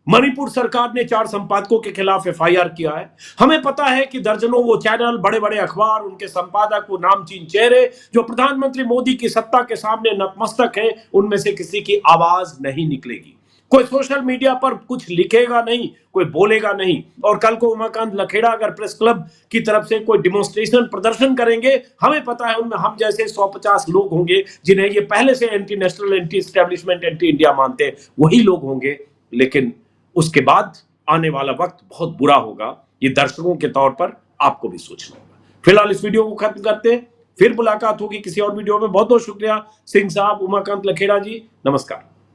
मणिपुर सरकार ने 4 संपादकों के खिलाफ एफआईआर किया है। हमें पता है कि दर्जनों वो चैनल, बड़े बड़े अखबार, उनके संपादक, वो नामचीन चेहरे जो प्रधानमंत्री मोदी की सत्ता के सामने नतमस्तक हैं, उनमें से किसी की आवाज नहीं निकलेगी। कोई सोशल मीडिया पर कुछ लिखेगा नहीं, कोई बोलेगा नहीं, और कल को उमाकांत लखेड़ा अगर प्रेस क्लब की तरफ से कोई डिमोन्स्ट्रेशन, प्रदर्शन करेंगे, हमें पता है उनमें हम जैसे 150 लोग होंगे जिन्हें ये पहले से anti national, anti establishment, anti India मानते हैं, वही लोग होंगे। लेकिन उसके बाद आने वाला वक्त बहुत बुरा होगा, ये दर्शकों के तौर पर आपको भी सोचना होगा। फिलहाल इस वीडियो को खत्म करते हैं, फिर मुलाकात होगी किसी और वीडियो में। बहुत बहुत शुक्रिया सिंह साहब, उमाकांत लखेड़ा जी, नमस्कार।